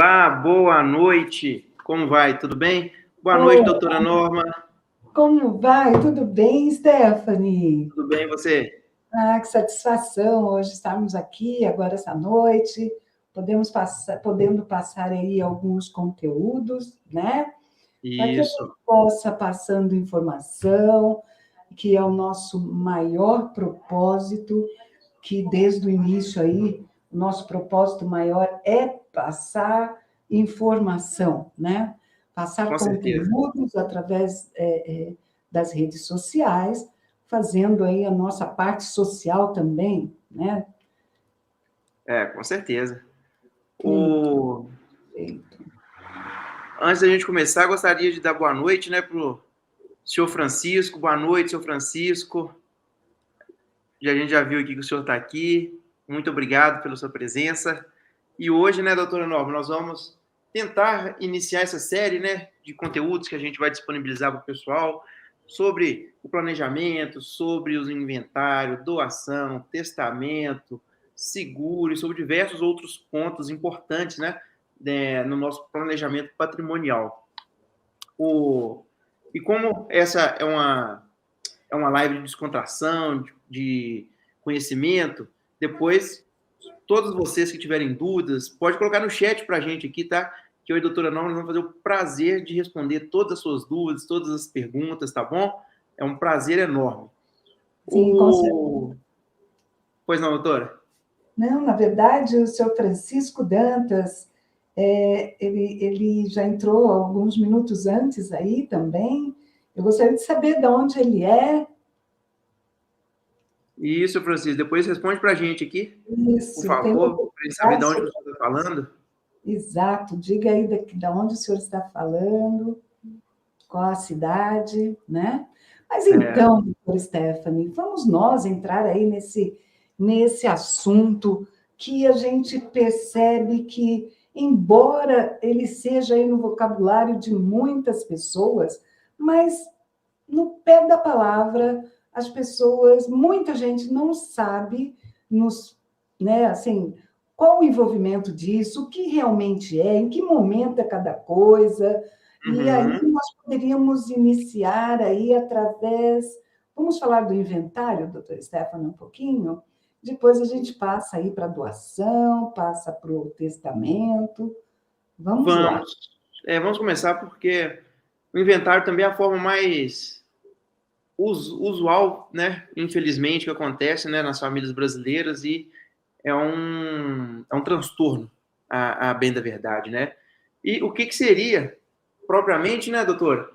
Olá, boa noite. Como vai? Tudo bem? Boa noite, doutora Norma. Como vai? Tudo bem, Stephanie? Tudo bem, e você? Que satisfação hoje estarmos aqui, agora essa noite, podendo passar aí alguns conteúdos, né? Para que a gente Isso, possa passando informação, que é o nosso maior propósito, que desde o início aí, o nosso propósito maior é passar informação, né? Passar com certeza. conteúdos através das redes sociais, fazendo aí a nossa parte social também, né? Com certeza. Muito O... bem. Antes da gente começar, gostaria de dar boa noite, né, para o senhor Francisco. Boa noite, senhor Francisco. A gente já viu aqui que o senhor está aqui. Muito obrigado pela sua presença. E hoje, né, doutora Norma, nós vamos tentar iniciar essa série, né, de conteúdos que a gente vai disponibilizar para o pessoal sobre o planejamento, sobre os inventários, doação, testamento, seguro e sobre diversos outros pontos importantes, né, no nosso planejamento patrimonial. E como essa é uma live de descontração, de conhecimento, depois todos vocês que tiverem dúvidas, pode colocar no chat para a gente aqui, tá? Que eu e a doutora Norma vamos fazer o prazer de responder todas as suas dúvidas, todas as perguntas, tá bom? É um prazer enorme. Sim, com certeza. Pois não, doutora? Não, na verdade, o senhor Francisco Dantas, ele já entrou alguns minutos antes aí também. Eu gostaria de saber de onde ele é. Isso, Francisco. Depois responde para a gente aqui, por Isso, tem uma favor, para a gente saber de oportunidade, onde você está falando. exato. Diga aí de onde o senhor está falando, qual a cidade, né? Mas então, doutor Stephanie, vamos nós entrar aí nesse assunto que a gente percebe que, embora ele seja aí no vocabulário de muitas pessoas, mas no pé da palavra, as pessoas, muita gente não sabe né, assim, qual o envolvimento disso, o que realmente é, em que momento é cada coisa. E aí nós poderíamos iniciar aí através. Vamos falar do inventário, doutor Stefano, um pouquinho? Depois a gente passa aí para a doação, passa para o testamento. Vamos lá. Vamos começar porque o inventário também é a forma mais usual, né? Infelizmente, que acontece, né, nas famílias brasileiras e é um transtorno, a bem da verdade, né? E o que seria, propriamente, né, doutora,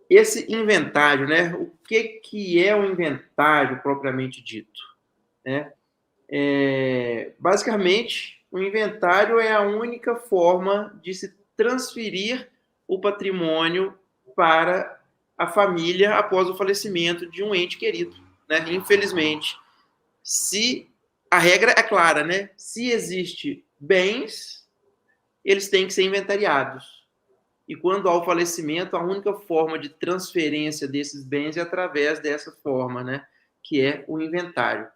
esse inventário, né? O que é o inventário propriamente dito, né? Basicamente, o inventário é a única forma de se transferir o patrimônio para a família após o falecimento de um ente querido, né? Infelizmente, se a regra é clara, né? Se existe bens, eles têm que ser inventariados. E quando há o falecimento, a única forma de transferência desses bens é através dessa forma, né? Que é o inventário.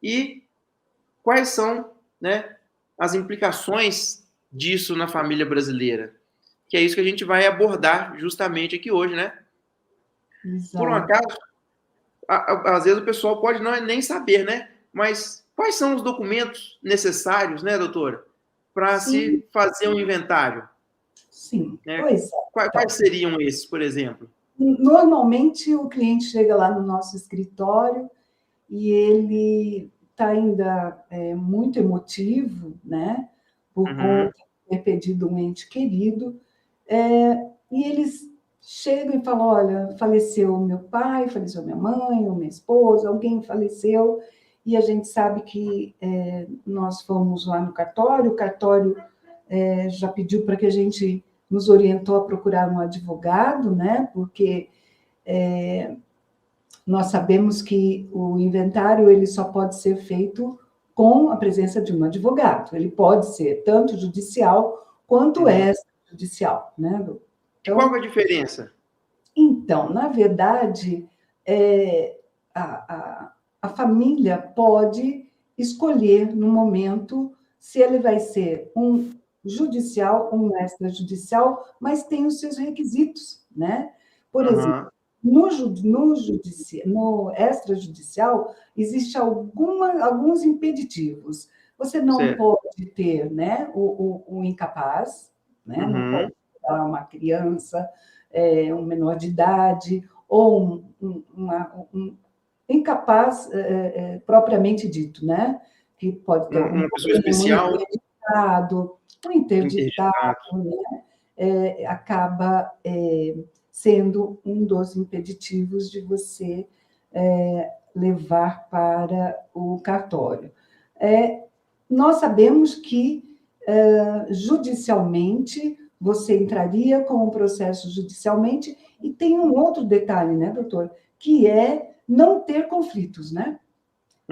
E quais são, né, as implicações disso na família brasileira? Que é isso que a gente vai abordar justamente aqui hoje, né? Por um Exato. acaso, às vezes o pessoal pode não nem saber, né? Mas quais são os documentos necessários, né, doutora, para Sim, se fazer um inventário? sim. Né? Pois é. Quais Então, seriam esses, por exemplo? normalmente, o cliente chega lá no nosso escritório e ele está ainda muito emotivo, né? Por conta Uhum. de ter perdido um ente querido. E eles chegam e falam: olha, faleceu meu pai, faleceu minha mãe, ou minha esposa, alguém faleceu, e a gente sabe que nós fomos lá no cartório, o cartório já pediu para que a gente nos orientou a procurar um advogado, né? Porque nós sabemos que o inventário ele só pode ser feito com a presença de um advogado. Ele pode ser tanto judicial quanto Uhum. extrajudicial, né? E qual é Então, a diferença? na verdade, a, a família pode escolher no momento se ele vai ser um judicial, um extrajudicial, mas tem os seus requisitos, né? Por exemplo, Aham, no extrajudicial, existem alguns impeditivos. Você não certo. pode ter, né, o incapaz, né? Não pode Uhum, dar uma criança, um menor de idade, ou um incapaz propriamente dito, né? Que pode ter algum uma pessoa problema, especial, um interditado, interditado. né? Acaba sendo um dos impeditivos de você levar para o cartório. Nós sabemos que, judicialmente, você entraria com o processo judicialmente, e tem um outro detalhe, né, doutor? Que é não ter conflitos, né?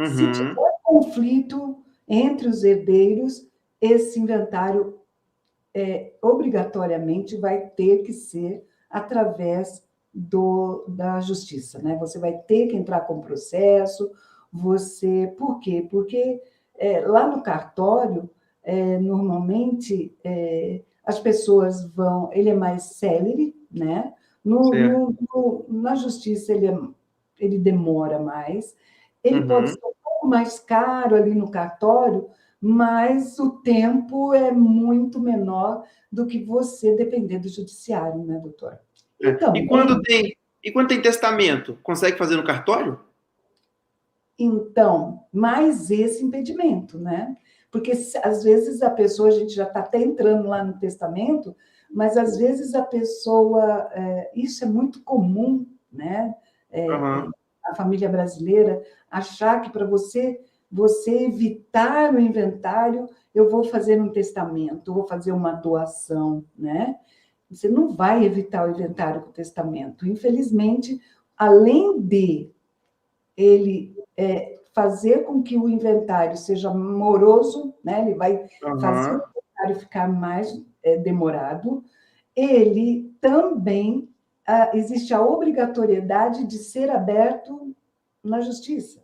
Se Uhum, tiver conflito entre os herdeiros, esse inventário obrigatoriamente vai ter que ser através da justiça, né? Você vai ter que entrar com processo, por quê? Porque lá no cartório, normalmente, as pessoas vão, ele é mais célere, né? certo. Na justiça, ele demora mais, ele pode Uhum. ser um pouco mais caro ali no cartório, mas o tempo é muito menor do que você depender do judiciário, né, doutor? E É. também, E quando tem testamento, consegue fazer no cartório? então, mais esse impedimento, né? Porque às vezes a pessoa, a gente já está até entrando lá no testamento, mas às vezes a pessoa, isso é muito comum, né? Aham. A família brasileira achar que para você evitar o inventário, eu vou fazer um testamento, vou fazer uma doação, né? Você não vai evitar o inventário com o testamento. Infelizmente, além de ele fazer com que o inventário seja moroso, né? Ele vai fazer o Aham. inventário ficar mais demorado, ele também existe a obrigatoriedade de ser aberto na justiça.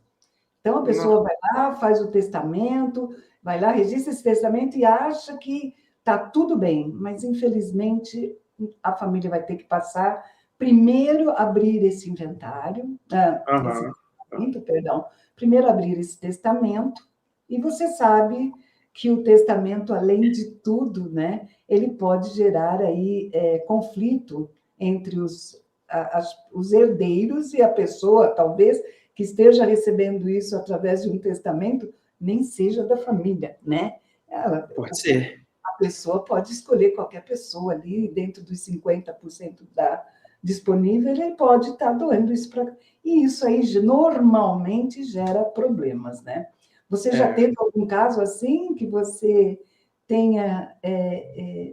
Então, a Nossa, pessoa vai lá, faz o testamento, vai lá, registra esse testamento e acha que está tudo bem, mas, infelizmente, a família vai ter que passar, primeiro abrir esse inventário, esse aham. testamento, perdão, primeiro abrir esse testamento, e você sabe que o testamento, além de tudo, né, ele pode gerar aí conflito entre os herdeiros e a pessoa, talvez, que esteja recebendo isso através de um testamento, nem seja da família, né? Pode ser. A pessoa pode escolher qualquer pessoa ali, dentro dos 50% disponível, ele pode estar doando isso para. E isso aí normalmente gera problemas, né? Você já É. teve algum caso assim que você tenha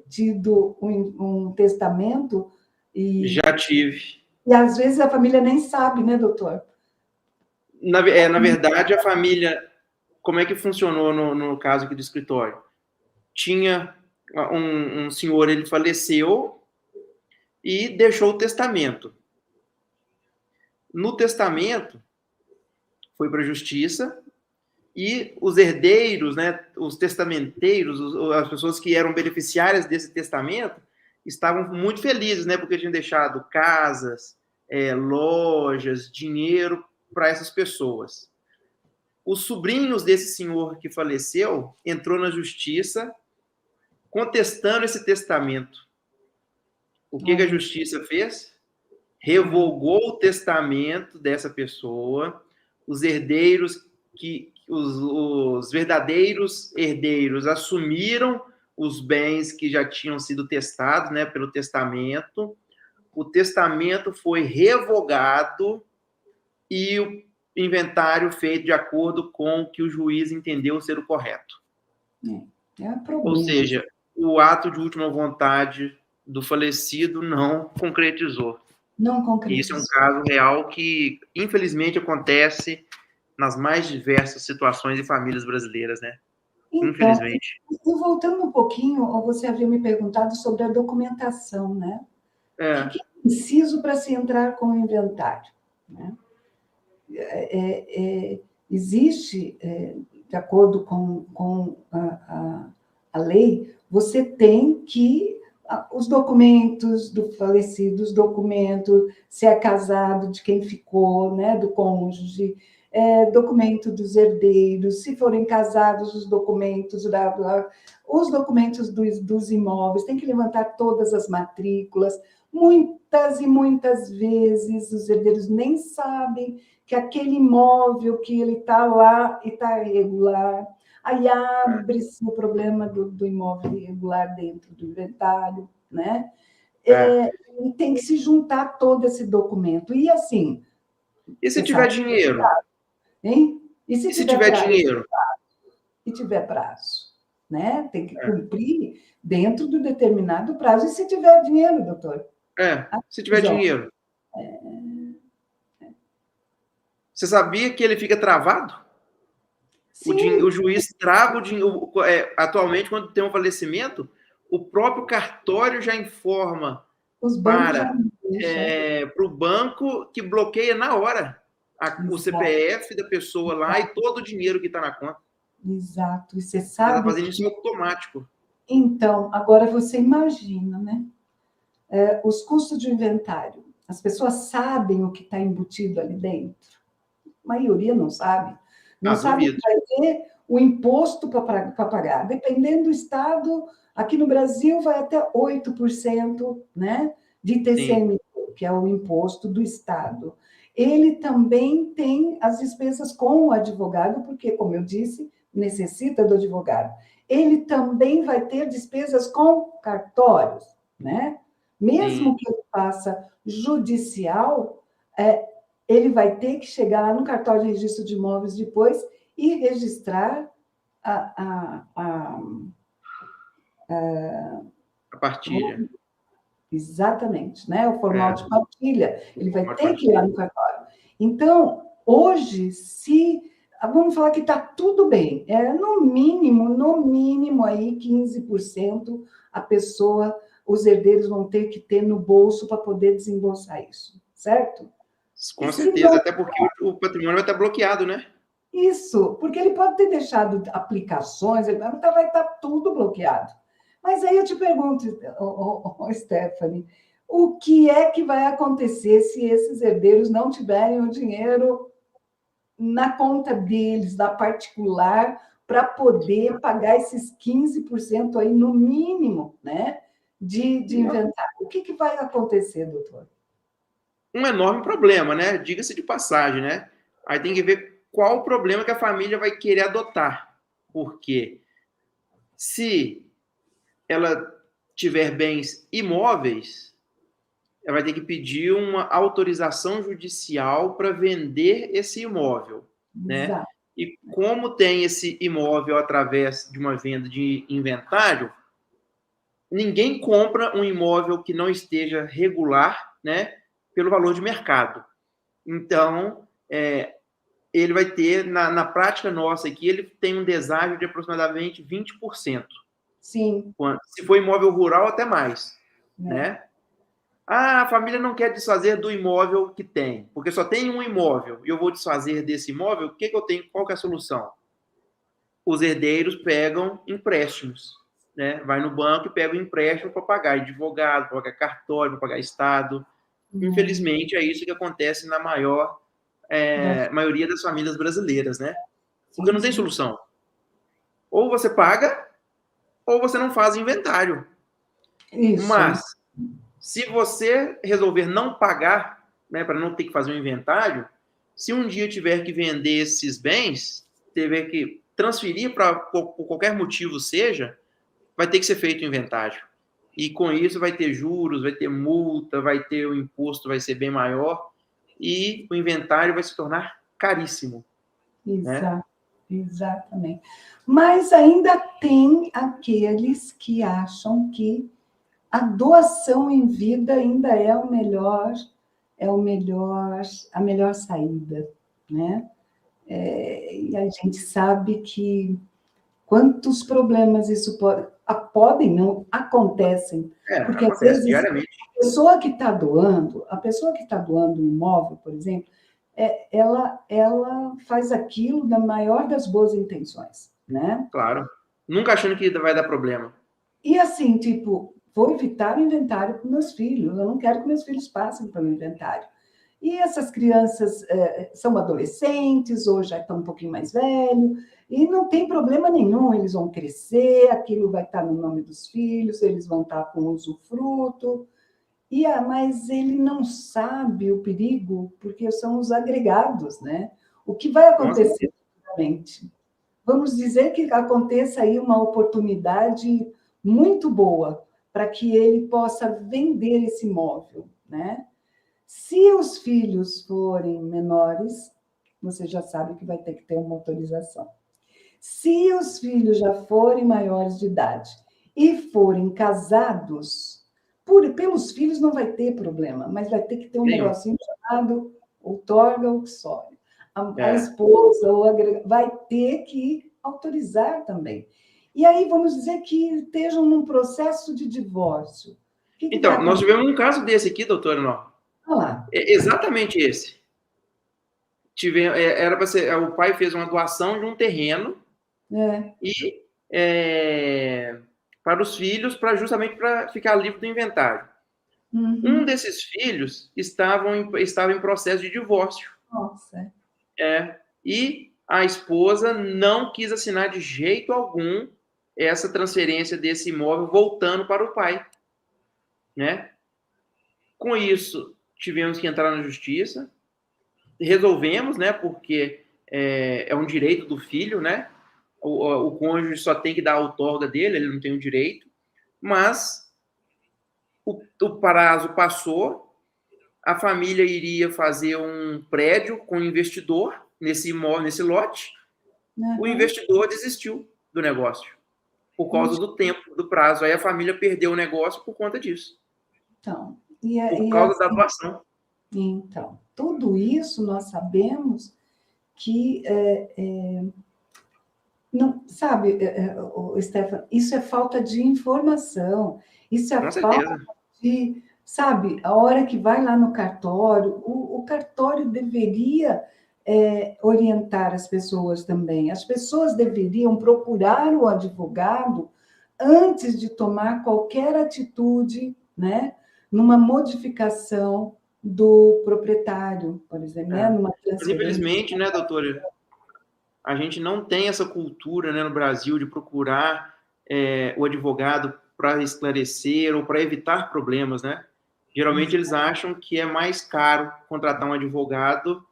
tido um testamento Já tive. e às vezes a família nem sabe, né, doutor? Na verdade, a família, como é que funcionou no caso aqui do escritório? Tinha um senhor, ele faleceu e deixou o testamento. No testamento, foi para a justiça e os herdeiros, né, os testamenteiros, as pessoas que eram beneficiárias desse testamento, estavam muito felizes, né, porque tinham deixado casas, lojas, dinheiro para essas pessoas. Os sobrinhos desse senhor que faleceu entrou na justiça contestando esse testamento. O que a Olha, justiça fez? Revogou o testamento dessa pessoa, os herdeiros os verdadeiros herdeiros assumiram os bens que já tinham sido testados, né, pelo testamento. O testamento foi revogado e o inventário feito de acordo com o que o juiz entendeu ser o correto. é um Ou problema. seja, o ato de última vontade do falecido não concretizou. Não E isso é um concretizou. caso real que, infelizmente, acontece nas mais diversas situações e famílias brasileiras, né? Então, Infelizmente. e voltando um pouquinho, você havia me perguntado sobre a documentação, né? O que É. é preciso para se entrar com o inventário, né? Existe, de acordo com a lei, você tem que os documentos do falecido, os documentos, se é casado, de quem ficou, né, do cônjuge, documento dos herdeiros, se forem casados, os documentos, os documentos dos imóveis, tem que levantar todas as matrículas. Muitas e muitas vezes os herdeiros nem sabem que aquele imóvel que ele está lá e está irregular. Aí abre-se o problema do imóvel irregular dentro do inventário, né? E tem que se juntar todo esse documento. E assim. E se tiver dinheiro? Hein? E se tiver dinheiro? E tiver prazo, né? Tem que cumprir dentro do determinado prazo. E se tiver dinheiro, doutor? Se tiver dinheiro. Você sabia que ele fica travado? O juiz trava o dinheiro. Atualmente, quando tem um falecimento, o próprio cartório já informa para o banco que bloqueia na hora o CPF da pessoa lá e todo o dinheiro que está na conta. Exato. E você sabe. Ela fazendo isso automático. Então, agora você imagina, né? Os custos de inventário. As pessoas sabem o que está embutido ali dentro? A maioria não sabe. Não sabe que vai ter o imposto para pagar. Dependendo do estado, aqui no Brasil vai até 8%, né, de ITCMD, que é o imposto do estado. Ele também tem as despesas com o advogado, porque, como eu disse, necessita do advogado. Ele também vai ter despesas com cartórios, né? Mesmo que ele faça judicial, ele vai ter que chegar lá no cartório de registro de imóveis depois e registrar a partilha. Exatamente, né? O formal de partilha. Ele vai ter que ir lá no cartório. Então, hoje, vamos falar que está tudo bem. No mínimo aí 15% os herdeiros vão ter que ter no bolso para poder desembolsar isso, certo? Com certeza, até porque o patrimônio vai estar bloqueado, né? Isso, porque ele pode ter deixado aplicações, vai estar tudo bloqueado. Mas aí eu te pergunto, Stephanie, o que é que vai acontecer se esses herdeiros não tiverem o dinheiro na conta deles, na particular, para poder pagar esses 15% aí, no mínimo, né, de inventário? O que vai acontecer, doutor? Um enorme problema, né? Diga-se de passagem, né? Aí tem que ver qual o problema que a família vai querer adotar. Porque se ela tiver bens imóveis, ela vai ter que pedir uma autorização judicial para vender esse imóvel, né? E como tem esse imóvel através de uma venda de inventário, ninguém compra um imóvel que não esteja regular, né, pelo valor de mercado. Então, ele vai ter, na prática nossa aqui, ele tem um deságio de aproximadamente 20%. Sim. Se for imóvel rural, até mais, né? A família não quer desfazer do imóvel que tem, porque só tem um imóvel e eu vou desfazer desse imóvel, o que eu tenho? Qual que é a solução? Os herdeiros pegam empréstimos, né? Vai no banco e pega o empréstimo para pagar advogado, para pagar cartório, para pagar estado. Infelizmente, é isso que acontece na maioria das famílias brasileiras, né? Porque não tem solução. Ou você paga, ou você não faz inventário. Isso. Mas, se você resolver não pagar, né, para não ter que fazer um inventário, se um dia tiver que vender esses bens, tiver que transferir por qualquer motivo seja, vai ter que ser feito o inventário. E com isso vai ter juros, vai ter multa, vai ter o imposto, vai ser bem maior, e o inventário vai se tornar caríssimo. Exatamente. Mas ainda tem aqueles que acham que a doação em vida ainda é a melhor saída, né? E a gente sabe que quantos problemas isso podem, não acontecem, porque às vezes diariamente. a pessoa que está doando um imóvel, por exemplo, ela faz aquilo na maior das boas intenções, né? Claro. Nunca achando que vai dar problema. E assim, tipo, vou evitar o inventário para meus filhos, eu não quero que meus filhos passem pelo inventário. E essas crianças são adolescentes, ou já estão um pouquinho mais velhos, e não tem problema nenhum, eles vão crescer, aquilo vai estar no nome dos filhos, eles vão estar com usufruto, mas ele não sabe o perigo, porque são os agregados, né? O que vai acontecer futuramente? Vamos dizer que aconteça aí uma oportunidade muito boa para que ele possa vender esse imóvel, né? Se os filhos forem menores, você já sabe que vai ter que ter uma autorização. Se os filhos já forem maiores de idade e forem casados, pelos filhos não vai ter problema, mas vai ter que ter um negocinho chamado outorga uxório. A esposa vai ter que autorizar também. E aí vamos dizer que estejam num processo de divórcio. Então, nós tivemos um caso desse aqui, doutora Nó. Olá. Exatamente esse. Era para ser, o pai fez uma doação de um terreno e para os filhos, justamente para ficar livre do inventário. Uhum. Um desses filhos estava em processo de divórcio. Nossa. E a esposa não quis assinar de jeito algum essa transferência desse imóvel voltando para o pai, né? Com isso, tivemos que entrar na justiça, resolvemos, né? Porque é um direito do filho, né? O cônjuge só tem que dar a outorga dele, ele não tem o direito, mas o prazo passou, a família iria fazer um prédio com um investidor nesse imóvel, nesse lote. O investidor desistiu do negócio por causa do tempo, do prazo. Aí a família perdeu o negócio por conta disso. Então, por causa da doação. Então, tudo isso nós sabemos que não, sabe, Stefano, isso é falta de informação, isso é falta de, sabe, a hora que vai lá no cartório, o cartório deveria orientar as pessoas também. As pessoas deveriam procurar o advogado antes de tomar qualquer atitude, né, numa modificação do proprietário, por exemplo, né, numa transferência. Infelizmente, né, doutora, a gente não tem essa cultura, né, no Brasil de procurar o advogado para esclarecer ou para evitar problemas, né? Geralmente eles acham que é mais caro contratar um advogado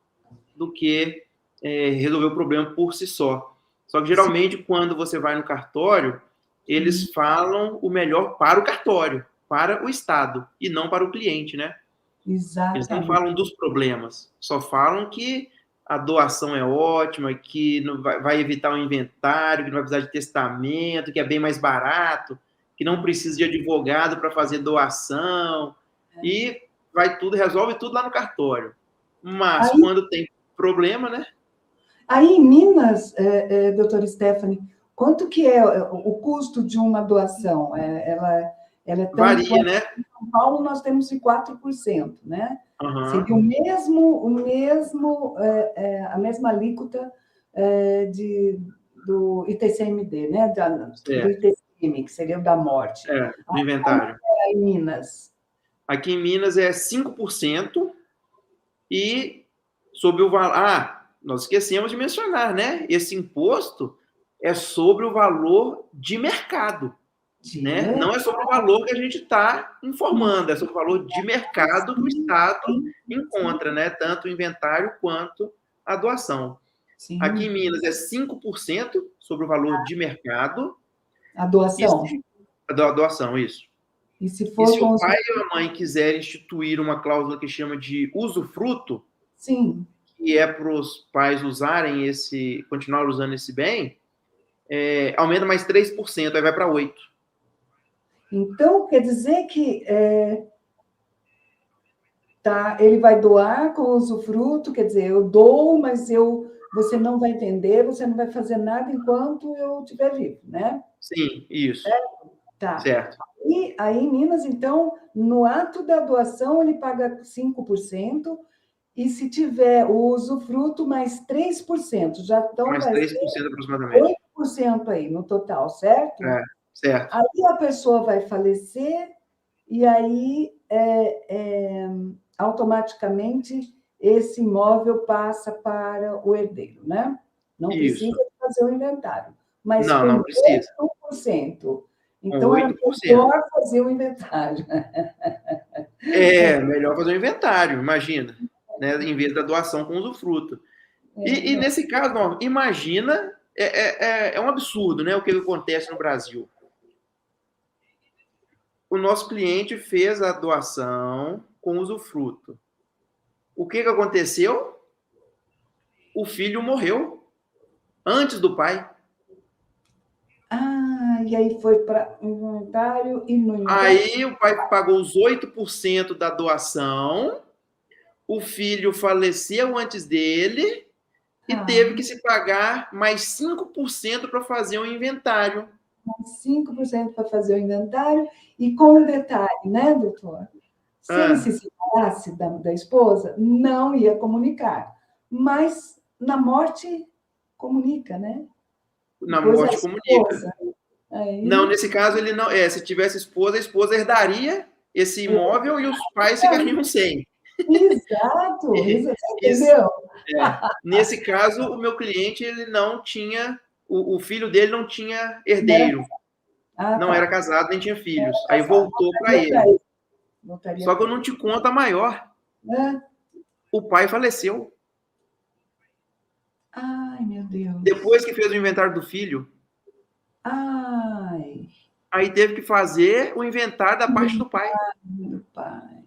do que resolver o problema por si só. Só que geralmente quando você vai no cartório, eles falam o melhor para o cartório, para o Estado, e não para o cliente, né? Exatamente. Eles não falam dos problemas, só falam que a doação é ótima, que não vai evitar o inventário, que não vai precisar de testamento, que é bem mais barato, que não precisa de advogado para fazer doação, e resolve tudo lá no cartório. Mas aí, quando tem problema, né? Aí em Minas, doutora Stephanie, quanto que é o custo de uma doação? Ela é tão varia, né? Em São Paulo nós temos 4%, né? Seria a mesma alíquota do ITCMD, né? Do ITCM, que seria o da morte. Do inventário. Em Minas? Aqui em Minas é 5% e sobre o valor... nós esquecemos de mencionar, né? Esse imposto é sobre o valor de mercado, né? Não é sobre o valor que a gente está informando, é sobre o valor de mercado que o Estado encontra, né? Tanto o inventário quanto a doação. Sim. Aqui em Minas é 5% sobre o valor de mercado. A doação? A doação, isso. E se o pai ou a mãe quiser instituir uma cláusula que chama de usufruto, sim, que é para os pais usarem continuar usando esse bem, aumenta mais 3%, aí vai para 8%. Então, quer dizer que ele vai doar com usufruto, quer dizer, eu dou, mas você não vai vender, você não vai fazer nada enquanto eu estiver vivo, né? Sim, isso. Tá. Certo. E aí, em Minas, então, no ato da doação, ele paga 5%, e se tiver o usufruto, mais 3%. Já estão mais 3% aproximadamente. 8% aí no total, certo? Certo. Aí a pessoa vai falecer e aí automaticamente esse imóvel passa para o herdeiro, né? Não Isso. precisa fazer o inventário, mas Não, com não precisa. 8%. Com Então, era 8%. melhor fazer o inventário. É melhor fazer um inventário, imagina, né? Em vez da doação com usufruto. E nesse caso, não, imagina, é um absurdo, né? O que acontece no Brasil. O nosso cliente fez a doação com usufruto. O que aconteceu? O filho morreu antes do pai. E aí foi para inventário e no inventário. Aí o pai pagou os 8% da doação, o filho faleceu antes dele e teve que se pagar mais 5% para fazer um inventário. 5% para fazer o inventário, e com um detalhe, né, doutor? Se ele se separasse da esposa, não ia comunicar. Mas na morte, comunica, né? Na Depois a morte comunica. esposa. Aí, Não, nesse caso ele não. Se tivesse esposa, a esposa herdaria esse imóvel e os pais ficariam sem. exato, você Isso. entendeu? Nesse caso, o meu cliente ele não tinha, o filho dele não tinha Não era, herdeiro, não era tá. casado nem tinha Não filhos. era Aí casado. voltou para Voltaria para ele. ele. Voltaria Só que para eu não ele. te conto a maior. Né? O pai faleceu Ai, meu Deus. depois que fez o inventário do filho. Ai, Aí teve que fazer o inventário da parte do pai. meu pai.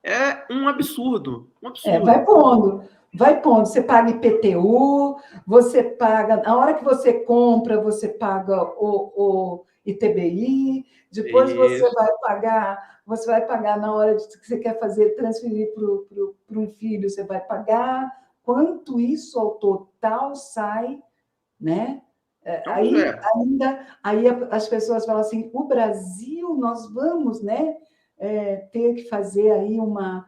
É um absurdo, um Vai absurdo. pondo, vai pondo. Você paga IPTU, você paga. Na hora que você compra, você paga o ITBI, depois Isso. você vai pagar na hora que você quer fazer, transferir para um filho, você vai pagar. Quanto isso ao total sai, né? Então, Aí as pessoas falam assim, o Brasil, nós vamos, né, ter que fazer aí uma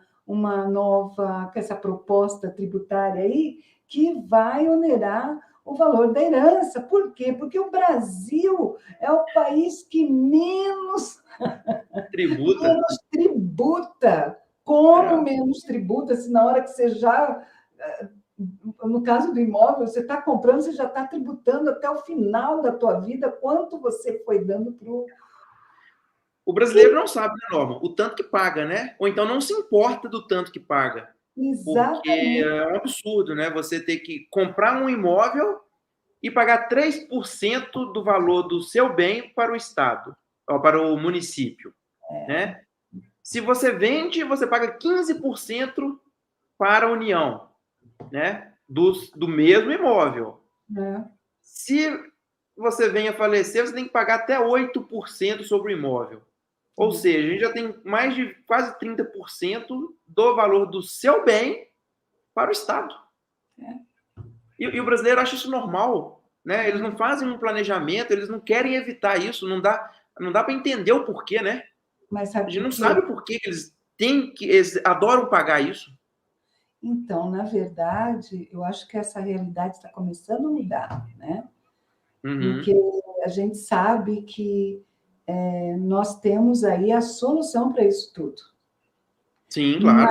nova, com essa proposta tributária aí, que vai onerar o valor da herança. Por quê? Porque o Brasil é o país que menos tributa. tributa. Como É. menos tributa, se na hora que você já no caso do imóvel, você está comprando, você já está tributando até o final da tua vida quanto você foi dando para o... O brasileiro não sabe, né, Norma? O tanto que paga, né? Ou então não se importa do tanto que paga. Porque Exatamente. é um absurdo, né? Você ter que comprar um imóvel e pagar 3% do valor do seu bem para o Estado, ou para o município, né? Se você vende, você paga 15% para a União, né? Do mesmo imóvel. Se você venha a falecer, você tem que pagar até 8% sobre o imóvel. Ou seja, a gente já tem mais de quase 30% do valor do seu bem para o Estado. E o brasileiro acha isso normal, né? Eles não fazem um planejamento, eles não querem evitar isso, não dá para entender o porquê, né? Mas A sabe gente por não quê? sabe o porquê que eles adoram pagar isso. Então, na verdade, eu acho que essa realidade está começando a mudar, né? Porque a gente sabe que nós temos aí a solução para isso tudo. Sim, claro.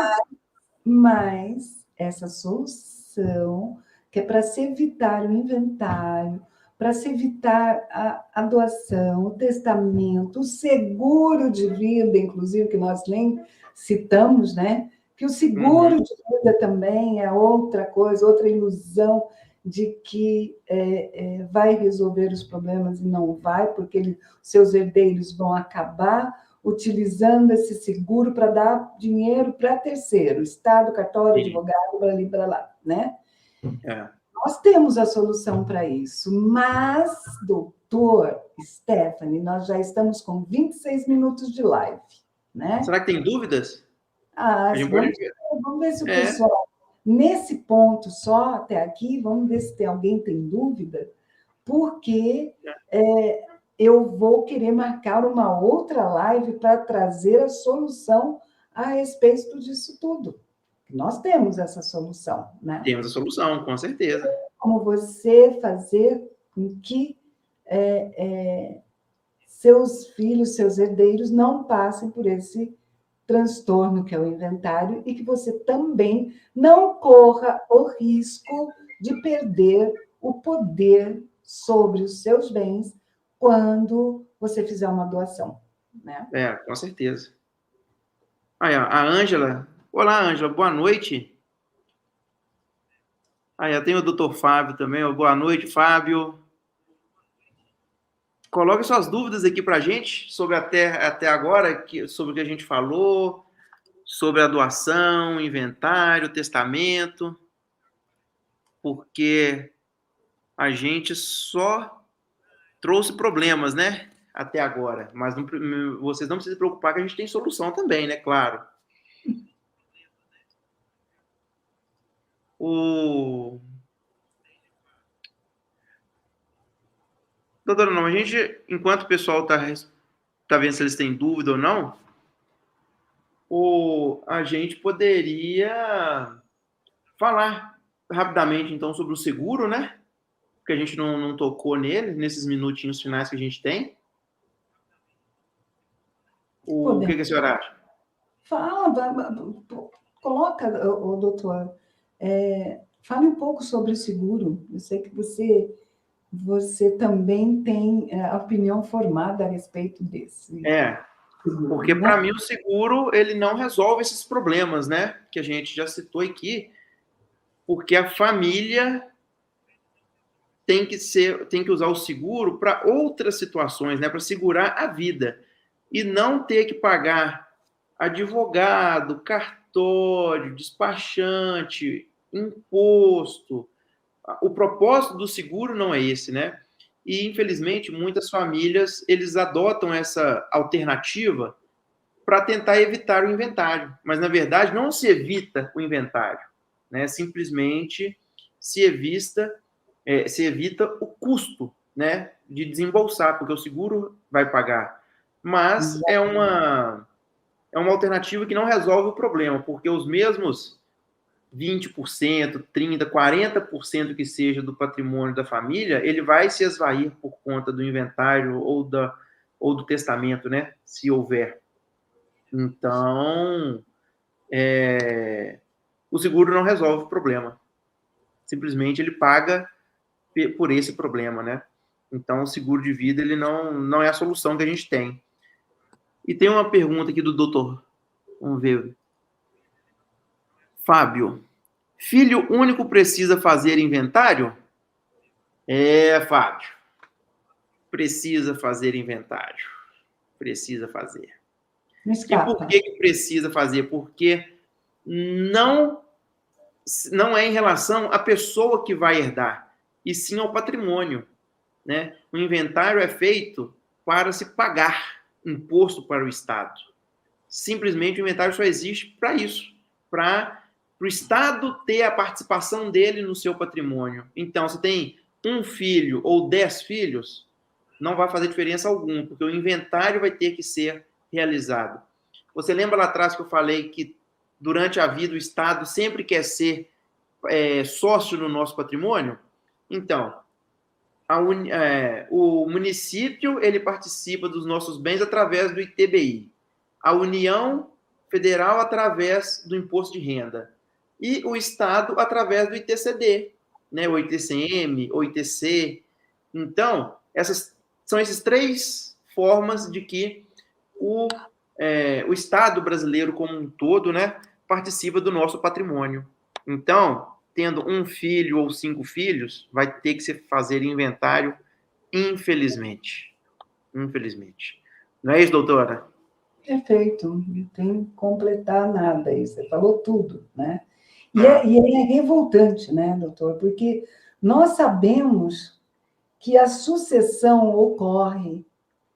Mas essa solução, que é para se evitar o inventário, para se evitar a doação, o testamento, o seguro de vida, inclusive, que nós nem citamos, né? Que o seguro de vida também é outra coisa, outra ilusão de que vai resolver os problemas e não vai, porque seus herdeiros vão acabar utilizando esse seguro para dar dinheiro para terceiro, Estado, cartório, advogado, para lá, né? Nós temos a solução para isso, mas, doutor Stephanie, nós já estamos com 26 minutos de live, né? Será que tem dúvidas? Vamos ver se o pessoal, nesse ponto só, até aqui, vamos ver se alguém tem dúvida, porque eu vou querer marcar uma outra live para trazer a solução a respeito disso tudo. Nós temos essa solução, né? Temos a solução, com certeza. Como você fazer com que seus filhos, seus herdeiros não passem por esse transtorno que é o inventário e que você também não corra o risco de perder o poder sobre os seus bens quando você fizer uma doação, né? Com certeza. Aí, ó, a Ângela. Olá, Ângela, boa noite. Aí, tem o doutor Fábio também. Ó, boa noite, Fábio. Coloque suas dúvidas aqui para a gente sobre até agora, sobre o que a gente falou, sobre a doação, inventário, testamento, porque a gente só trouxe problemas, né? Até agora. Mas vocês não precisam se preocupar que a gente tem solução também, né? Claro. Doutora, não, a gente, enquanto o pessoal tá vendo se eles têm dúvida ou não, a gente poderia falar rapidamente, então, sobre o seguro, né? Porque a gente não tocou nele, nesses minutinhos finais que a gente tem. O que a senhora acha? Fala, coloca, o doutor, fale um pouco sobre o seguro. Eu sei que você também tem a opinião formada a respeito desse. Porque para mim o seguro ele não resolve esses problemas, né? Que a gente já citou aqui, porque a família tem que usar o seguro para outras situações, né? Para segurar a vida e não ter que pagar advogado, cartório, despachante, imposto. O propósito do seguro não é esse, né? E, infelizmente, muitas famílias, eles adotam essa alternativa para tentar evitar o inventário. Mas, na verdade, não se evita o inventário, né? Simplesmente se evita o custo, né, de desembolsar, porque o seguro vai pagar. Mas é uma alternativa que não resolve o problema, porque os mesmos 20%, 30%, 40% que seja do patrimônio da família, ele vai se esvair por conta do inventário ou do testamento, né? Se houver. Então, o seguro não resolve o problema. Simplesmente ele paga por esse problema, né? Então, o seguro de vida ele não é a solução que a gente tem. E tem uma pergunta aqui do doutor. Vamos ver. Fábio. Filho único precisa fazer inventário? Fábio. Precisa fazer inventário. Precisa fazer. E por que precisa fazer? Porque não é em relação à pessoa que vai herdar, e sim ao patrimônio, né? O inventário é feito para se pagar imposto para o Estado. Simplesmente o inventário só existe para isso, para o Estado ter a participação dele no seu patrimônio. Então, se tem um filho ou 10 filhos, não vai fazer diferença alguma, porque o inventário vai ter que ser realizado. Você lembra lá atrás que eu falei que durante a vida o Estado sempre quer ser sócio no nosso patrimônio? Então, o município ele participa dos nossos bens através do ITBI. A União Federal através do Imposto de Renda. E o Estado através do ITCD, né? O ITCM, o ITC. Então, são essas três formas de que o Estado brasileiro como um todo, né, participa do nosso patrimônio. Então, tendo um filho ou 5 filhos, vai ter que se fazer inventário, infelizmente. Infelizmente. Não é isso, doutora? Perfeito. Não tem que completar nada aí. Você falou tudo, né? E é revoltante, né, doutor? Porque nós sabemos que a sucessão ocorre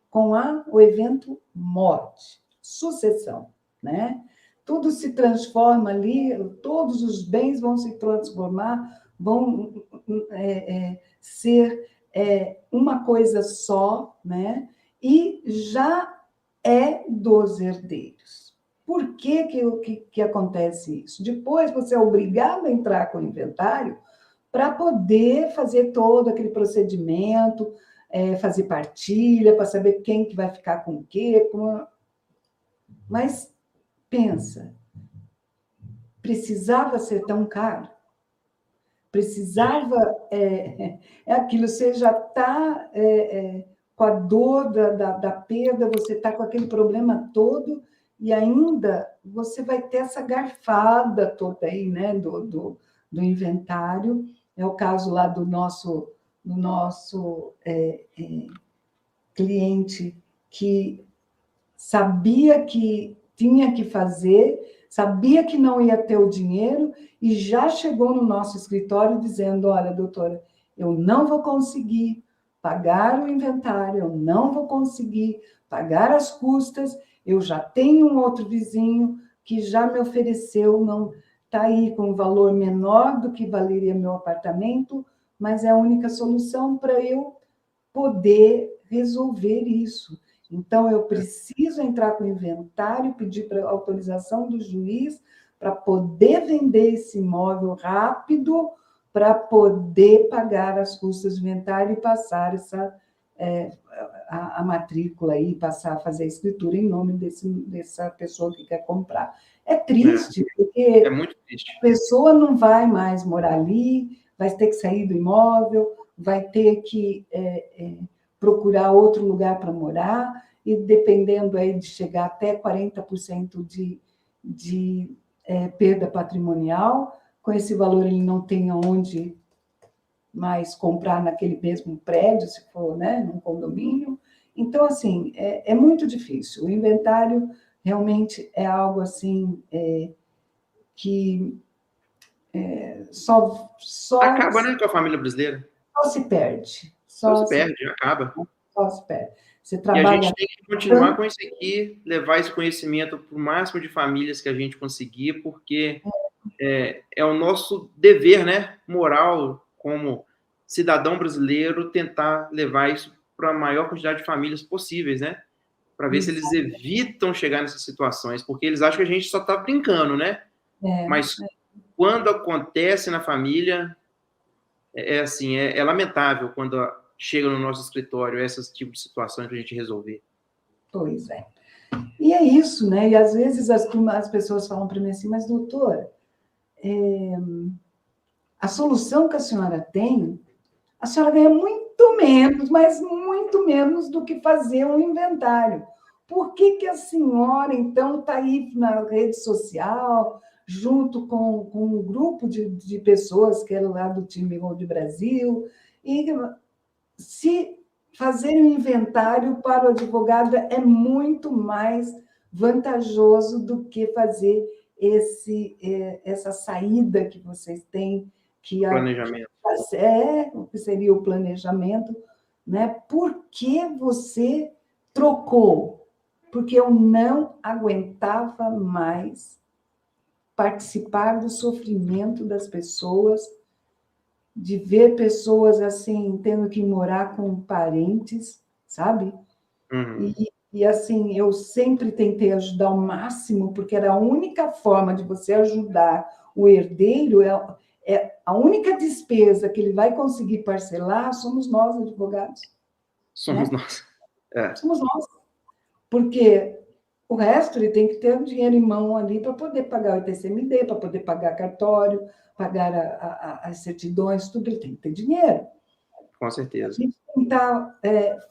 com o evento morte. Sucessão, né? Tudo se transforma ali, todos os bens vão se transformar, vão ser uma coisa só, né? E já é dos herdeiros. Por que acontece isso? Depois você é obrigado a entrar com o inventário para poder fazer todo aquele procedimento, fazer partilha, para saber quem que vai ficar com o quê. Mas pensa, precisava ser tão caro? Precisava... aquilo, você já está com a dor da perda, você está com aquele problema todo, e ainda você vai ter essa garfada toda aí, né, do inventário. É o caso lá do nosso cliente, que sabia que tinha que fazer, sabia que não ia ter o dinheiro, e já chegou no nosso escritório dizendo: olha, doutora, eu não vou conseguir pagar o inventário, eu não vou conseguir pagar as custas, eu já tenho um outro vizinho que já me ofereceu, não está aí com um valor menor do que valeria meu apartamento, mas é a única solução para eu poder resolver isso. Então, eu preciso entrar com o inventário, pedir para autorização do juiz para poder vender esse imóvel rápido, para poder pagar as custas do inventário e passar a matrícula aí, passar a fazer a escritura em nome dessa pessoa que quer comprar. É triste, porque é muito triste. A pessoa não vai mais morar ali, vai ter que sair do imóvel, vai ter que procurar outro lugar para morar, e dependendo aí de chegar até 40% de perda patrimonial, com esse valor ele não tem aonde mais comprar naquele mesmo prédio, se for, né, num condomínio. Então, assim, é muito difícil. O inventário realmente é algo assim que só acaba, né, com a família brasileira. Só se perde. Só se perde, acaba. Só se perde. Você trabalha... E a gente tem que continuar com isso aqui, levar esse conhecimento para o máximo de famílias que a gente conseguir, porque é o nosso dever, né, moral, como cidadão brasileiro, tentar levar isso para a maior quantidade de famílias possíveis, né? Para ver se eles evitam chegar nessas situações, porque eles acham que a gente só está brincando, né? Mas quando acontece na família, assim, é lamentável quando chega no nosso escritório esses tipos de situações para a gente resolver. Pois é. E é isso, né? E às vezes as pessoas falam para mim assim: mas doutora, a solução que a senhora tem, a senhora ganha muito menos, mas muito menos do que fazer um inventário. Por que a senhora, então, está aí na rede social, junto com um grupo de pessoas que eram lá do time Road Brasil, e se fazer um inventário para o advogado é muito mais vantajoso do que fazer essa saída que vocês têm, Planejamento. O que seria o planejamento, né? Por que você trocou? Porque eu não aguentava mais participar do sofrimento das pessoas, de ver pessoas assim, tendo que morar com parentes, sabe? Uhum. E assim, eu sempre tentei ajudar ao máximo, porque era a única forma de você ajudar o herdeiro, a única despesa que ele vai conseguir parcelar somos nós, advogados. Somos, né? Nós. Somos nós. Porque o resto ele tem que ter o dinheiro em mão ali para poder pagar o ITCMD, para poder pagar cartório, pagar as certidões, tudo, ele tem que ter dinheiro. Com certeza. A gente tentar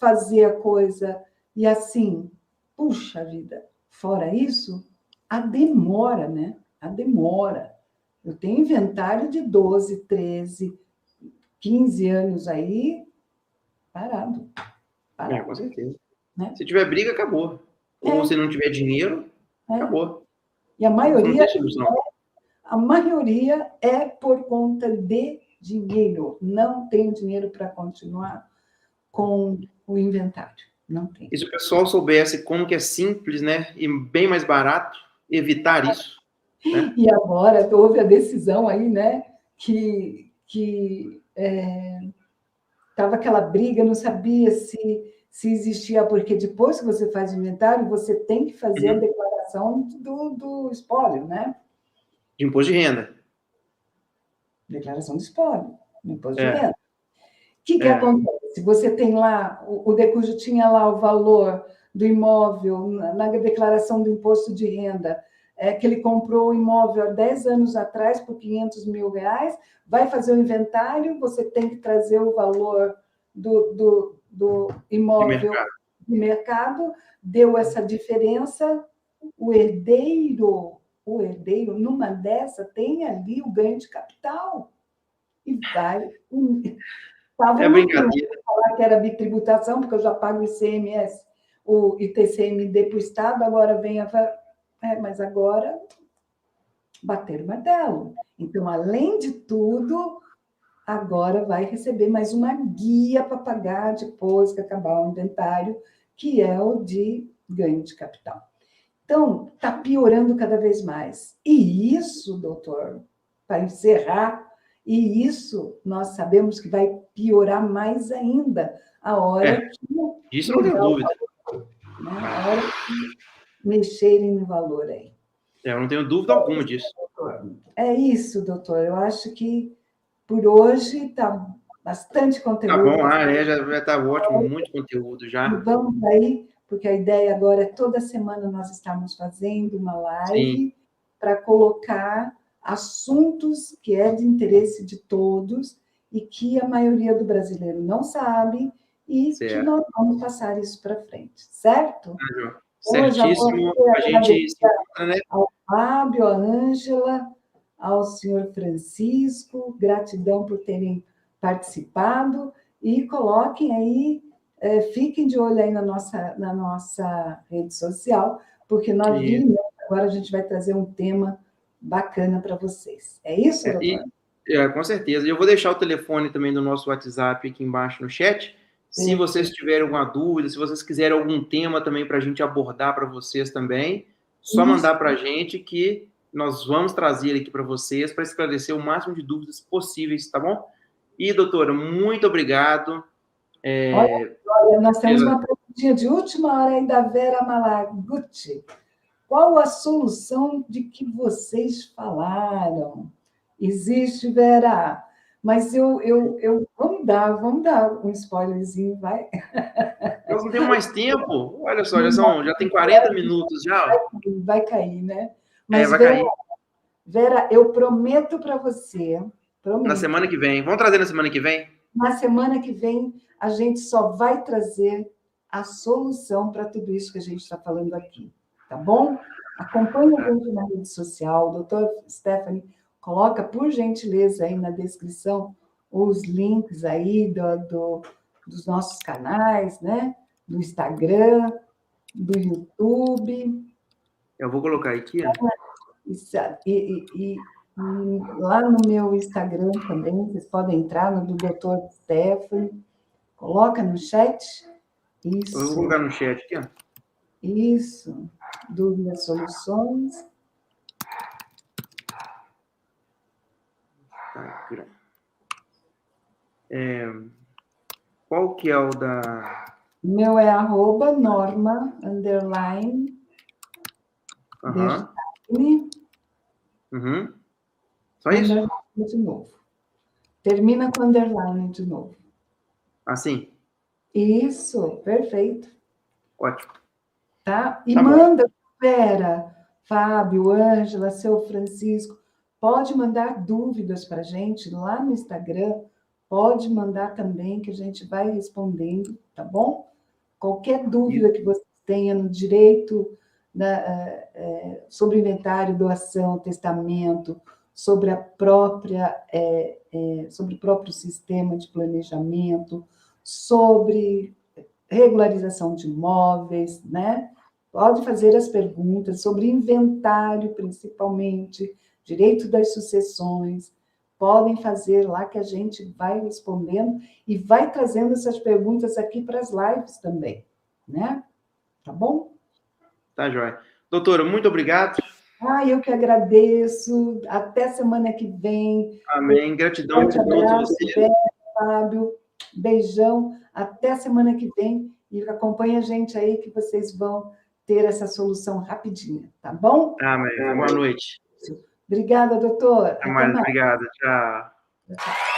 fazer a coisa e assim, puxa vida, fora isso, a demora, né? A demora. Eu tenho inventário de 12, 13, 15 anos aí, parado. Com certeza. Né? Se tiver briga, acabou. Ou se não tiver dinheiro, acabou. E a maioria é por conta de dinheiro. Não tem dinheiro para continuar com o inventário. Não tem. E se o pessoal soubesse como que é simples, né, e bem mais barato, evitar isso. Né? E agora houve a decisão aí, né, que estava aquela briga, não sabia se existia, porque depois que você faz o inventário, você tem que fazer a declaração do espólio, né? De imposto de renda. Declaração de espólio, imposto de renda. O que acontece? Se você tem lá, o Decujo tinha lá o valor do imóvel na declaração do imposto de renda, que ele comprou o imóvel há 10 anos atrás por R$500 mil, vai fazer o inventário, você tem que trazer o valor do imóvel de mercado, deu essa diferença, o herdeiro, numa dessa, tem ali o ganho de capital. E vai. É brincadeira. Falar que era bitributação, porque eu já pago o ICMS, o ITCMD para o Estado, agora vem mas agora bater o martelo. Então, além de tudo, agora vai receber mais uma guia para pagar depois que acabar o inventário, que é o de ganho de capital. Então, está piorando cada vez mais. E isso, doutor, para encerrar, e isso nós sabemos que vai piorar mais ainda a hora que... Isso não tenho dúvida. Né? A hora que mexerem no valor aí. Eu não tenho dúvida alguma disso. É isso, doutor. Eu acho que por hoje está bastante conteúdo. Tá bom, já está ótimo, muito conteúdo já. E vamos aí, porque a ideia agora é toda semana nós estamos fazendo uma live para colocar assuntos que é de interesse de todos e que a maioria do brasileiro não sabe e que nós vamos passar isso para frente, certo? Certíssimo. A gente se encontra, né? Ao Fábio, à Ângela, ao senhor Francisco, gratidão por terem participado e coloquem aí, fiquem de olho aí na nossa rede social, porque nós vimos, agora a gente vai trazer um tema bacana para vocês. É isso, doutor? Com certeza. Eu vou deixar o telefone também do nosso WhatsApp aqui embaixo no chat. Se vocês tiverem alguma dúvida, se vocês quiserem algum tema também para a gente abordar para vocês também, só mandar para a gente que nós vamos trazer aqui para vocês para esclarecer o máximo de dúvidas possíveis, tá bom? E, doutora, muito obrigado. Olha, nós temos uma perguntinha de última hora aí da Vera Malaguti. Qual a solução de que vocês falaram? Existe, Vera? Mas vamos dar um spoilerzinho, vai. Nós não temos mais tempo. Olha só, já tem 40 minutos já. Vai cair, né? Mas, vai cair. Vera, eu prometo para você... Na semana que vem. Vamos trazer na semana que vem? Na semana que vem, a gente só vai trazer a solução para tudo isso que a gente está falando aqui. Tá bom? Acompanhe a gente na rede social. Doutor Stephanie, coloca, por gentileza, aí na descrição os links aí dos nossos canais, né? Do Instagram, do YouTube. Eu vou colocar aqui. E lá no meu Instagram também, vocês podem entrar no do Dr. Stephanie, coloca no chat. Isso. Eu vou colocar no chat aqui, ó. Isso. Dúvidas, soluções. Qual que é o da... O meu é @norma_. Só isso? De novo. Termina com underline de novo. Assim? Isso, perfeito. Ótimo. Tá? E manda, Vera, Fábio, Ângela, seu Francisco, pode mandar dúvidas para a gente lá no Instagram, pode mandar também, que a gente vai respondendo, tá bom? Qualquer dúvida que você tenha no direito, sobre inventário, doação, testamento, sobre sobre o próprio sistema de planejamento, sobre regularização de imóveis, né? Pode fazer as perguntas sobre inventário, principalmente, direito das sucessões, podem fazer lá que a gente vai respondendo e vai trazendo essas perguntas aqui para as lives também, né? Tá bom? Tá, joia. Doutora, muito obrigado. Eu que agradeço. Até semana que vem. Amém. Gratidão por todos vocês. Fábio, beijão. Até semana que vem. E acompanha a gente aí que vocês vão ter essa solução rapidinha, tá bom? Amém. Boa noite. Obrigada, doutor. Até mais. Obrigado. Tchau. Tchau.